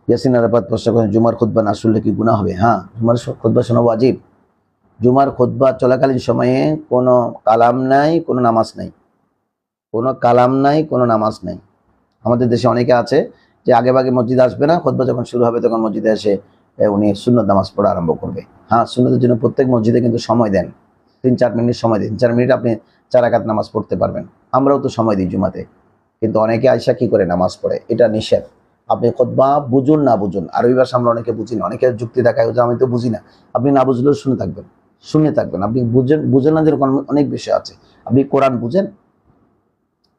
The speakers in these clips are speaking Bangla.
ইয়াসিন আরাফাত প্রশ্ন করেন, জুমার খুতবা না শুনলে কি গুনাহ হবে? হ্যাঁ, জুমার খুতবা শোনা ওয়াজিব। জুমার খুতবা চলাকালীন সময়ে কোনো কালাম নাই, কোনো নামাজ নাই, কোনো কালাম নাই, কোনো নামাজ নাই। আমাদের দেশে অনেকে আছে যে আগে ভাগে মসজিদে আসবে না, খুতবা যখন শুরু হবে তখন মসজিদে এসে উনি সুন্নত নামাজ পড়া আরম্ভ করবে। হ্যাঁ, সুন্নতের জন্য প্রত্যেক মসজিদে কিন্তু সময় দেন, 3-4 মিনিট সময় দিন, 4 মিনিট আপনি 4 রাকাত নামাজ পড়তে পারবেন। আমরাও তো সময় দিই জুমাতে, কিন্তু অনেকে আয়সা কি করে নামাজ পড়ে, এটা নিষেধ। আপনি খুতবা বুঝুন না বুঝুন, আরবি ভাষা আমরা অনেকে বুঝি না, অনেকে যুক্তি দেখায় যে আমি তো বুঝি না। আপনি না বুঝলেও শুনে থাকবেন, শুনে থাকবেন। আপনি বুঝেন না যেরকম অনেক বিষয় আছে। আপনি কোরআন বুঝেন,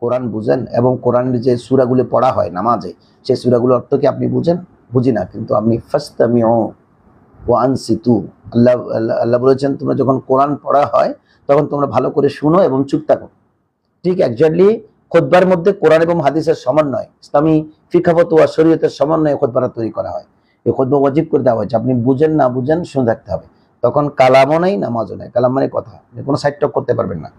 কোরআন বুঝেন এবং কোরআনের যে সূরাগুলো পড়া হয় নামাজে, সেই সূরাগুলোর অর্থ কি আপনি বুঝেন? বুঝি না, কিন্তু আপনি ফাসতামিউ ওয়া আনসিতু, আল্লাহ বলেছেন তোমরা যখন কোরআন পড়া হয় তখন তোমরা ভালো করে শুনো এবং চুপ থাকো। ঠিক এক্স্যাক্টলি খুতবার মধ্যে কোরআন এবং হাদিসের সমন্বয়, ইসলামী ফিকহ ওয়া শরীয়তের সমন্বয়ে খুতবাটা তৈরি করা হয়। এই খুতবা ওয়াজিব করে দেওয়া হয়েছে, আপনি বুঝেন না বুঝেন শুনে থাকতে হবে। তখন কালামও নেই, নামাজও নেই। কালাম মানে কথা, কোনো সাইড টক করতে পারবেন না,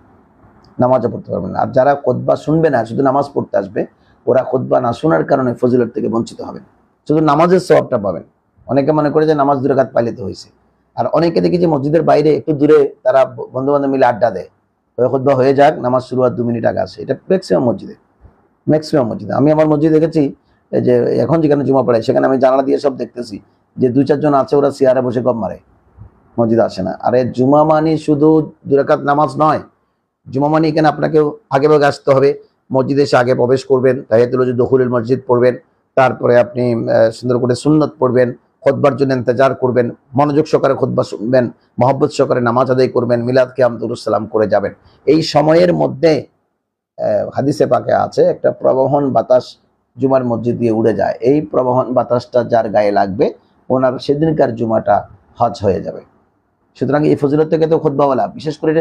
নামাজও পড়তে পারবেন না। আর যারা খুতবা শুনবে না, শুধু নামাজ পড়তে আসবে, ওরা খুতবা না শোনার কারণে ফজিলত থেকে বঞ্চিত হবেন, শুধু নামাজের সওয়াবটা পাবেন। অনেকে মনে করে যে নামাজ 2 রাকাত পাইলেতে হয়েছে। আর অনেকে দেখি যে মসজিদের বাইরে একটু দূরে তারা বন্ধু বান্ধব মিলে আড্ডা দেয়, খুতবা হয়ে যাক, নামাজ শুরু হওয়ার 2 মিনিট আগে আসে। এটা ম্যাক্সিমাম মসজিদে আমি আমার মসজিদ দেখেছি যে এখন যেখানে জুমা পড়াই সেখানে আমি জানালা দিয়ে সব দেখতেছি যে 2-4 জন আছে, ওরা চেয়ারে বসে গপ মারে, মসজিদে আসে না। আরে জুমা মানে শুধু 2 রাকাত নামাজ নয়। জুমা মানে এখানে আপনাকে আগে ভাগে আসতে হবে, মসজিদে এসে আগে প্রবেশ করবেন, তাহিয়াতুল দুখুলুল মসজিদ পড়বেন, তারপরে আপনি সুন্দর করে সুন্নত পড়বেন, খুতবার জন্য ইন্তজার করবেন, মনোযোগ সহকারে খুতবা শুনবেন, মহব্বত সহকারে নামাজ আদায় করবেন, মিলাদ কিয়াম দুরুদ সালাম করে যাবেন। এই সময়ের মধ্যে হাদিসে পাকে আছে একটা প্রবহন বাতাস জুমার মসজিদ দিয়ে উড়ে যায়। এই প্রবহন বাতাসটা যার গায়ে লাগবে ওনার সেদিনকার জুমাটা হজ হয়ে যাবে। সুতরাং এই ফজিলত থেকে তো খুতবাওয়ালা, বিশেষ করে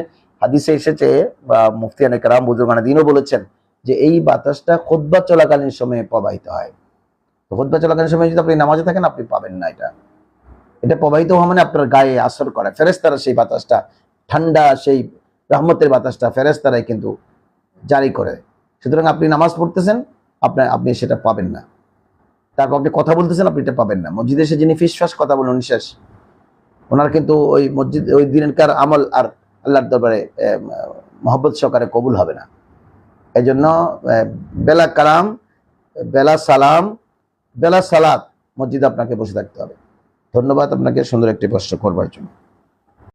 হাদিসে এসেছে বা মুফতিয়ানে কেরাম বুজুর্গানে দিনও বলেছেন যে এই বাতাসটা খুতবা চলাকালীন সময়ে প্রবাহিত হয়। তো খুতবা চলাকালীন সময়ে যদি আপনি নামাজে থাকেন আপনি পাবেন না। এটা প্রবাহিত হওয়া মানে আপনার গায়ে আসর করে। ফেরেশতারা সেই বাতাসটা, ঠান্ডা সেই রহমতের বাতাসটা ফেরেশতারাই কিন্তু জারি করে। সুতরাং আপনি নামাজ পড়তেছেন, আপনি সেটা পাবেন না। তারপর আপনি কথা বলতেছেন, আপনি এটা পাবেন না। মসজিদে এসে যিনি ফিসফাস কথা বলেন উনি শেষ, ওনার কিন্তু ওই মসজিদ ওই দিনকার আমল আর আল্লাহর দরবারে মহব্বত সহকারে কবুল হবে না। এই জন্য বেলা কালাম, বেলা সালাম, বেলা সালাত মসজিদে আপনাকে বসে থাকতে হবে। ধন্যবাদ আপনাকে সুন্দর একটি প্রশ্ন করবার জন্য।